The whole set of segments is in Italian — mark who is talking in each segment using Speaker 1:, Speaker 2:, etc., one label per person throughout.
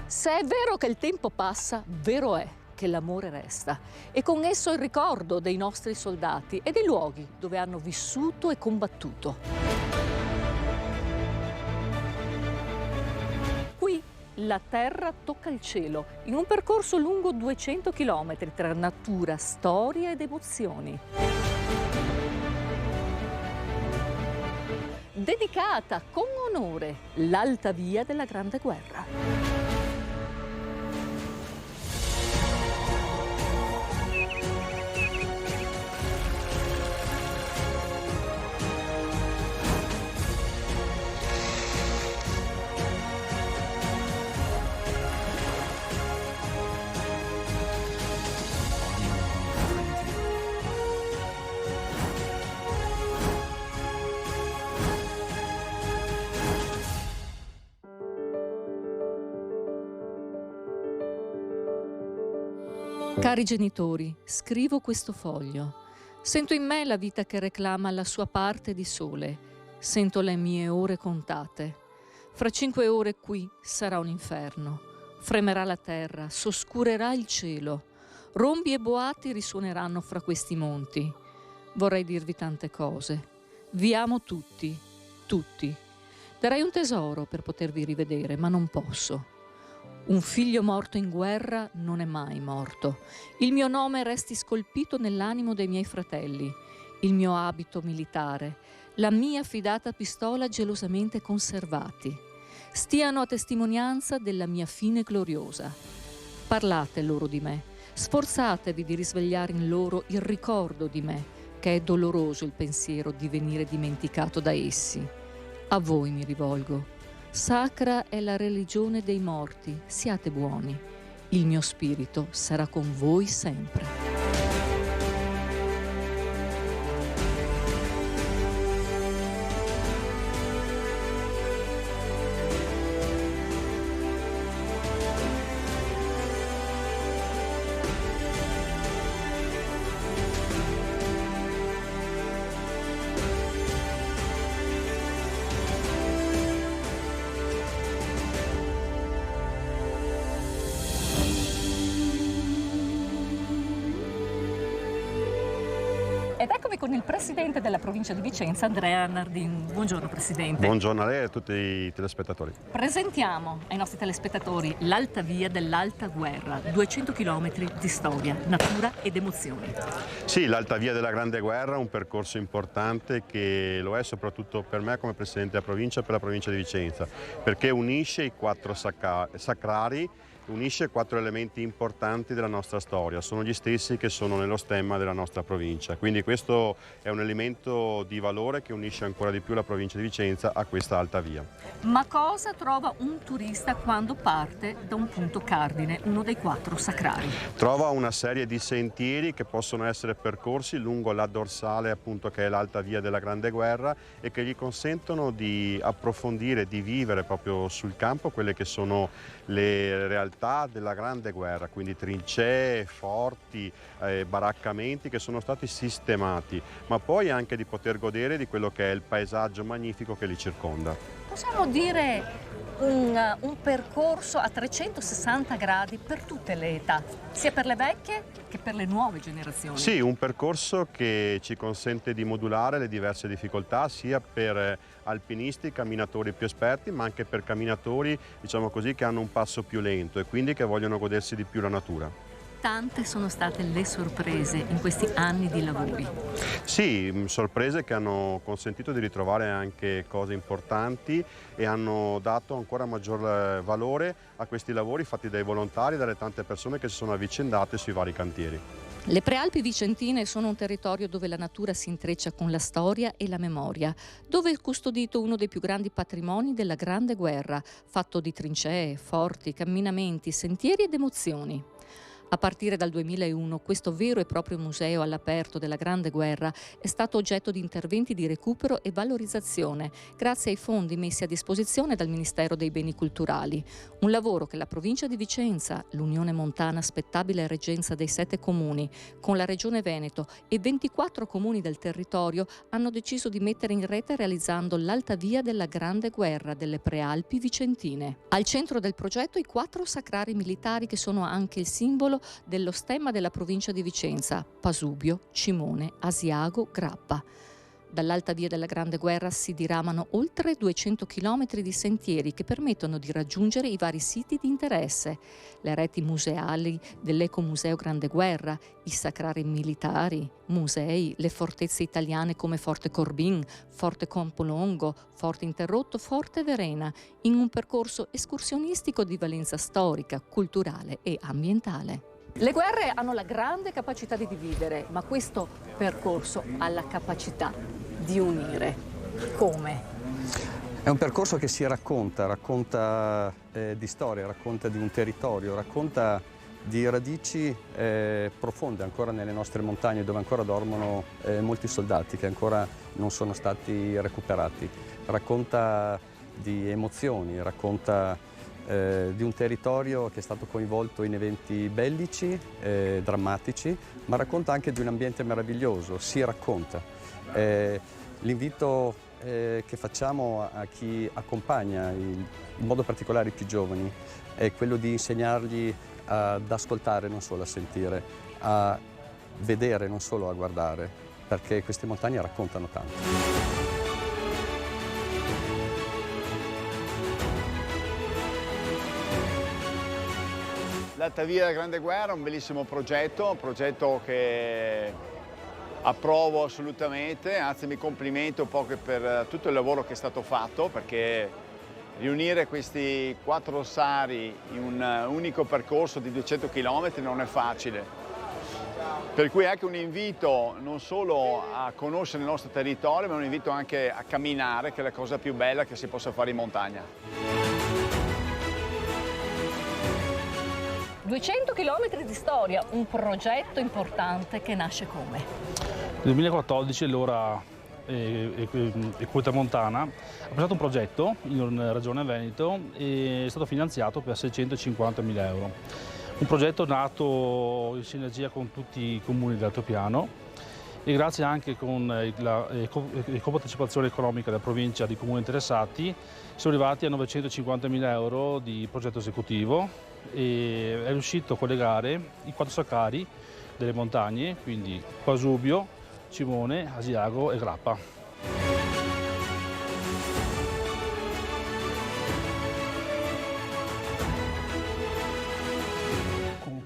Speaker 1: Se è vero che il tempo passa, vero è che l'amore resta e con esso il ricordo dei nostri soldati e dei luoghi dove hanno vissuto e combattuto. Qui la terra tocca il cielo in un percorso lungo 200 chilometri tra natura, storia ed emozioni. Dedicata con onore l'Alta Via della Grande Guerra. Cari genitori, scrivo questo foglio. Sento in me la vita che reclama la sua parte di sole. Sento le mie ore contate. Fra 5 ore qui sarà un inferno. Fremerà la terra, s'oscurerà il cielo. Rombi e boati risuoneranno fra questi monti. Vorrei dirvi tante cose. Vi amo tutti, tutti. Darei un tesoro per potervi rivedere, ma non posso. Un figlio morto in guerra non è mai morto. Il mio nome resti scolpito nell'animo dei miei fratelli, il mio abito militare, la mia fidata pistola gelosamente conservati. Stiano a testimonianza della mia fine gloriosa. Parlate loro di me, sforzatevi di risvegliare in loro il ricordo di me, che è doloroso il pensiero di venire dimenticato da essi. A voi mi rivolgo. Sacra è la religione dei morti, siate buoni. Il mio spirito sarà con voi sempre. Ed eccomi con il presidente della provincia di Vicenza, Andrea Nardin. Buongiorno Presidente.
Speaker 2: Buongiorno a lei e a tutti i telespettatori.
Speaker 1: Presentiamo ai nostri telespettatori l'Alta Via dell'Alta Guerra, 200 km di storia, natura ed emozioni.
Speaker 2: Sì, l'Alta Via della Grande Guerra è un percorso importante che lo è soprattutto per me come Presidente della provincia e per la provincia di Vicenza, perché unisce i 4 sacrari, unisce 4 elementi importanti della nostra storia, sono gli stessi che sono nello stemma della nostra provincia, quindi questo è un elemento di valore che unisce ancora di più la provincia di Vicenza a questa Alta Via.
Speaker 1: Ma cosa trova un turista quando parte da un punto cardine, uno dei 4 sacrari?
Speaker 2: Trova una serie di sentieri che possono essere percorsi lungo la dorsale, appunto, che è l'Alta Via della Grande Guerra, e che gli consentono di approfondire, di vivere proprio sul campo quelle che sono le realtà della Grande Guerra, quindi trincee, forti, baraccamenti che sono stati sistemati, ma poi anche di poter godere di quello che è il paesaggio magnifico che li circonda.
Speaker 1: Possiamo dire un percorso a 360 gradi per tutte le età, sia per le vecchie che per le nuove generazioni.
Speaker 2: Sì, un percorso che ci consente di modulare le diverse difficoltà sia per alpinisti, camminatori più esperti, ma anche per camminatori, diciamo così, che hanno un passo più lento e quindi che vogliono godersi di più la natura.
Speaker 1: Tante sono state le sorprese in questi anni di lavori.
Speaker 2: Sì, sorprese che hanno consentito di ritrovare anche cose importanti e hanno dato ancora maggior valore a questi lavori fatti dai volontari e dalle tante persone che si sono avvicendate sui vari cantieri.
Speaker 1: Le Prealpi vicentine sono un territorio dove la natura si intreccia con la storia e la memoria, dove è custodito uno dei più grandi patrimoni della Grande Guerra, fatto di trincee, forti, camminamenti, sentieri ed emozioni. A partire dal 2001 questo vero e proprio museo all'aperto della Grande Guerra è stato oggetto di interventi di recupero e valorizzazione grazie ai fondi messi a disposizione dal Ministero dei Beni Culturali. Un lavoro che la provincia di Vicenza, l'Unione Montana Spettabile Reggenza dei 7 comuni, con la Regione Veneto e 24 comuni del territorio hanno deciso di mettere in rete realizzando l'Alta Via della Grande Guerra delle Prealpi vicentine. Al centro del progetto i 4 sacrari militari che sono anche il simbolo dello stemma della provincia di Vicenza: Pasubio, Cimone, Asiago, Grappa. Dall'Alta Via della Grande Guerra si diramano oltre 200 chilometri di sentieri che permettono di raggiungere i vari siti di interesse, le reti museali dell'Ecomuseo Grande Guerra, i sacrari militari, musei, le fortezze italiane come Forte Corbin, Forte Campolongo, Forte Interrotto, Forte Verena, in un percorso escursionistico di valenza storica, culturale e ambientale. Le guerre hanno la grande capacità di dividere, ma questo percorso ha la capacità di unire. Come?
Speaker 3: È un percorso che si racconta di storia, racconta di un territorio, racconta di radici profonde ancora nelle nostre montagne, dove ancora dormono molti soldati che ancora non sono stati recuperati. Racconta di emozioni, racconta di un territorio che è stato coinvolto in eventi bellici, drammatici, ma racconta anche di un ambiente meraviglioso, si racconta. L'invito che facciamo a chi accompagna, in modo particolare i più giovani, è quello di insegnargli ad ascoltare, non solo a sentire, a vedere, non solo a guardare, perché queste montagne raccontano tanto.
Speaker 4: L'Alta Via della Grande Guerra è un bellissimo progetto che approvo assolutamente, anzi mi complimento un po' per tutto il lavoro che è stato fatto, perché riunire questi 4 ossari in un unico percorso di 200 km non è facile. Per cui è anche un invito non solo a conoscere il nostro territorio, ma un invito anche a camminare, che è la cosa più bella che si possa fare in montagna.
Speaker 1: 200 km di storia, un progetto importante che nasce come?
Speaker 5: Nel 2014 l'ora Equità Montana ha presentato un progetto in Regione Veneto e è stato finanziato per 650.000 euro. Un progetto nato in sinergia con tutti i comuni dell'altopiano e grazie anche con la copartecipazione economica della provincia di comuni interessati siamo arrivati a 950.000 euro di progetto esecutivo e è riuscito a collegare i 4 sacrari delle montagne, quindi Pasubio, Cimone, Asiago e Grappa.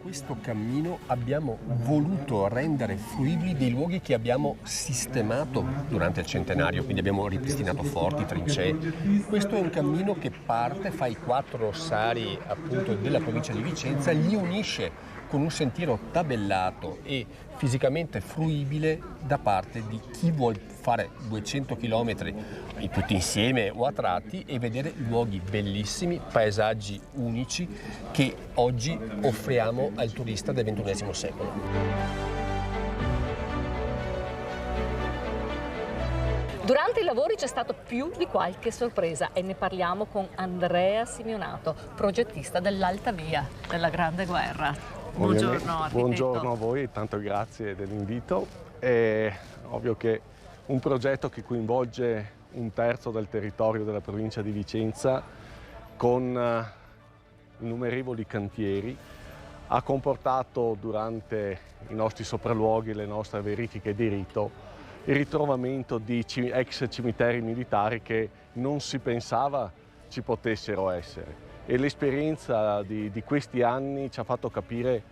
Speaker 6: Questo cammino abbiamo voluto rendere fruibili dei luoghi che abbiamo sistemato durante il centenario, quindi abbiamo ripristinato forti, trincee. Questo è un cammino che parte, fa i 4 ossari appunto della provincia di Vicenza, li unisce con un sentiero tabellato e fisicamente fruibile da parte di chi vuol fare 200 km tutti insieme o a tratti e vedere luoghi bellissimi, paesaggi unici che oggi offriamo al turista del XXI secolo.
Speaker 1: Durante i lavori c'è stato più di qualche sorpresa e ne parliamo con Andrea Simeonato, progettista dell'Alta Via della Grande Guerra. Buongiorno architetto.
Speaker 7: Buongiorno a voi, tanto grazie dell'invito. È ovvio che un progetto che coinvolge 1/3 del territorio della provincia di Vicenza con innumerevoli cantieri ha comportato durante i nostri sopralluoghi, le nostre verifiche di rito, il ritrovamento di ex cimiteri militari che non si pensava ci potessero essere. E l'esperienza di questi anni ci ha fatto capire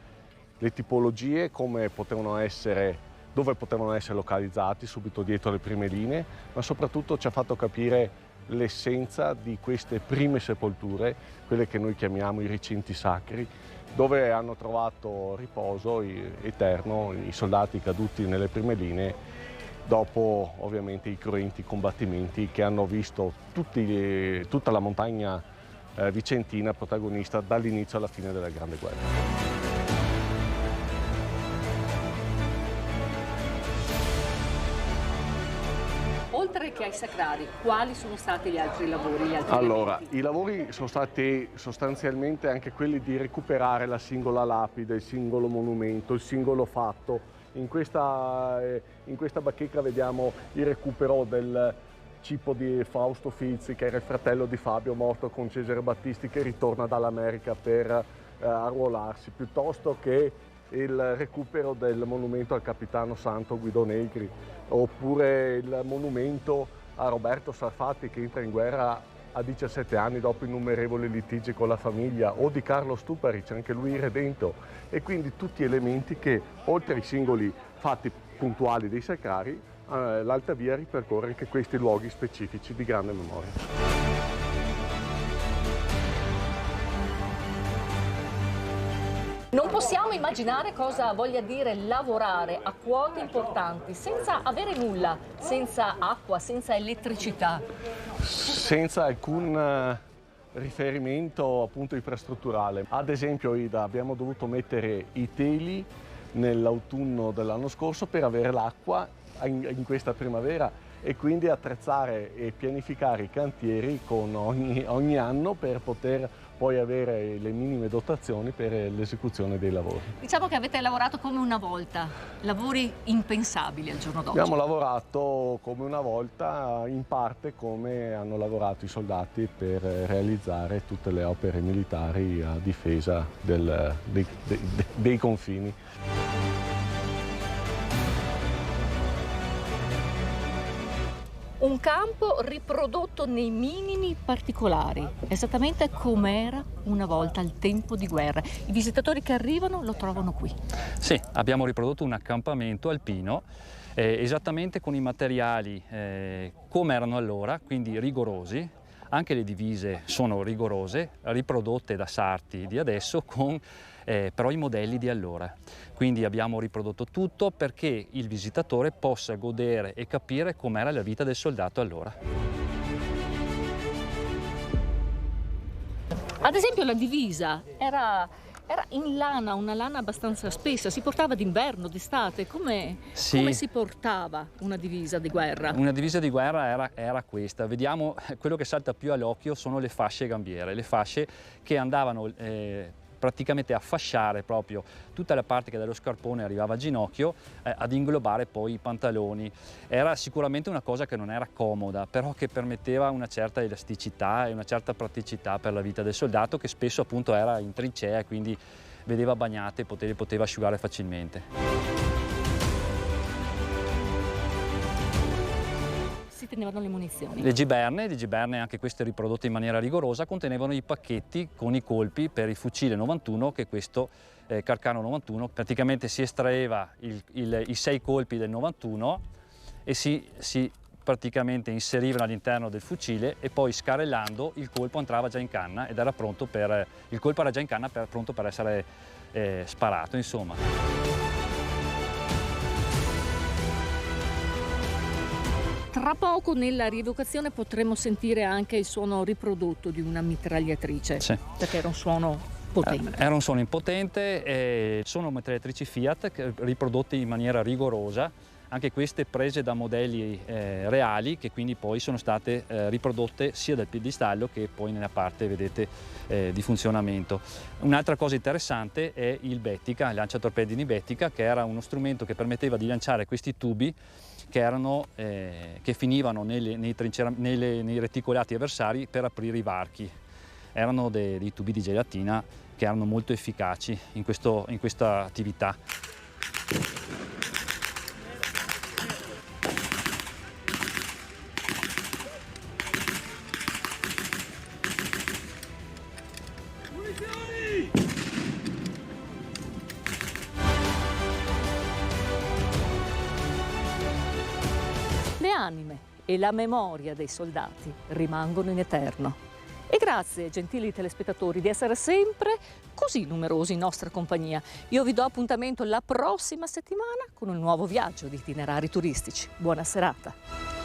Speaker 7: le tipologie, come potevano essere, dove potevano essere localizzati, subito dietro le prime linee, ma soprattutto ci ha fatto capire l'essenza di queste prime sepolture, quelle che noi chiamiamo i recinti sacri, dove hanno trovato riposo eterno i soldati caduti nelle prime linee dopo ovviamente i cruenti combattimenti che hanno visto tutta la montagna vicentina protagonista dall'inizio alla fine della Grande Guerra.
Speaker 1: che ai sacrari, quali sono stati gli altri lavori?
Speaker 7: Allora, i lavori sono stati sostanzialmente anche quelli di recuperare la singola lapide, il singolo monumento, il singolo fatto. In questa bacheca vediamo il recupero del cipo di Fausto Filzi, che era il fratello di Fabio, morto con Cesare Battisti, che ritorna dall'America per arruolarsi, piuttosto che il recupero del monumento al capitano Santo Guido Negri, oppure il monumento a Roberto Sarfatti, che entra in guerra a 17 anni dopo innumerevoli litigi con la famiglia, o di Carlo Stuparic, anche lui redento, e quindi tutti elementi che, oltre ai singoli fatti puntuali dei sacrari, l'Alta Via ripercorre anche questi luoghi specifici di grande memoria.
Speaker 1: Non possiamo immaginare cosa voglia dire lavorare a quote importanti senza avere nulla, senza acqua, senza elettricità.
Speaker 7: Senza alcun riferimento appunto infrastrutturale. Ad esempio, Ida, abbiamo dovuto mettere i teli nell'autunno dell'anno scorso per avere l'acqua in questa primavera e quindi attrezzare e pianificare i cantieri con ogni anno per poter poi avere le minime dotazioni per l'esecuzione dei lavori.
Speaker 1: Diciamo che avete lavorato come una volta, lavori impensabili al giorno d'oggi.
Speaker 7: Abbiamo lavorato come una volta, in parte come hanno lavorato i soldati per realizzare tutte le opere militari a difesa dei confini.
Speaker 1: Un campo riprodotto nei minimi particolari, esattamente come era una volta al tempo di guerra. I visitatori che arrivano lo trovano qui.
Speaker 8: Sì, abbiamo riprodotto un accampamento alpino esattamente con i materiali come erano allora, quindi rigorosi. Anche le divise sono rigorose, riprodotte da sarti di adesso con però i modelli di allora. Quindi abbiamo riprodotto tutto perché il visitatore possa godere e capire com'era la vita del soldato allora.
Speaker 1: Ad esempio la divisa era in lana, una lana abbastanza spessa, si portava d'inverno, d'estate. Come si portava una divisa di guerra?
Speaker 8: Una divisa di guerra era questa. Vediamo, quello che salta più all'occhio sono le fasce gambiere, le fasce che andavano praticamente a fasciare proprio tutta la parte che dallo scarpone arrivava al ginocchio ad inglobare poi i pantaloni. Era sicuramente una cosa che non era comoda, però che permetteva una certa elasticità e una certa praticità per la vita del soldato, che spesso appunto era in trincea e quindi vedeva bagnate e poteva asciugare facilmente.
Speaker 1: Tenevano le munizioni.
Speaker 8: Le giberne, anche queste riprodotte in maniera rigorosa, contenevano i pacchetti con i colpi per il fucile 91, che questo Carcano 91, praticamente si estraeva i 6 colpi del 91 e si praticamente inserivano all'interno del fucile e poi scarellando il colpo entrava già in canna ed era pronto il colpo era già in canna pronto per essere sparato, insomma.
Speaker 1: Tra poco nella rievocazione potremo sentire anche il suono riprodotto di una mitragliatrice, sì, perché era un suono potente.
Speaker 8: Era un suono impotente, sono mitragliatrici Fiat riprodotte in maniera rigorosa, anche queste prese da modelli reali che quindi poi sono state riprodotte sia dal piedistallo che poi nella parte, vedete, di funzionamento. Un'altra cosa interessante è il Bettica, il lanciatorpedini Bettica, che era uno strumento che permetteva di lanciare questi tubi che finivano nei reticolati avversari per aprire i varchi. Erano dei tubi di gelatina che erano molto efficaci in questa attività.
Speaker 1: Le anime e la memoria dei soldati rimangono in eterno. E grazie, gentili telespettatori, di essere sempre così numerosi in nostra compagnia. Io vi do appuntamento la prossima settimana con un nuovo viaggio di itinerari turistici. Buona serata.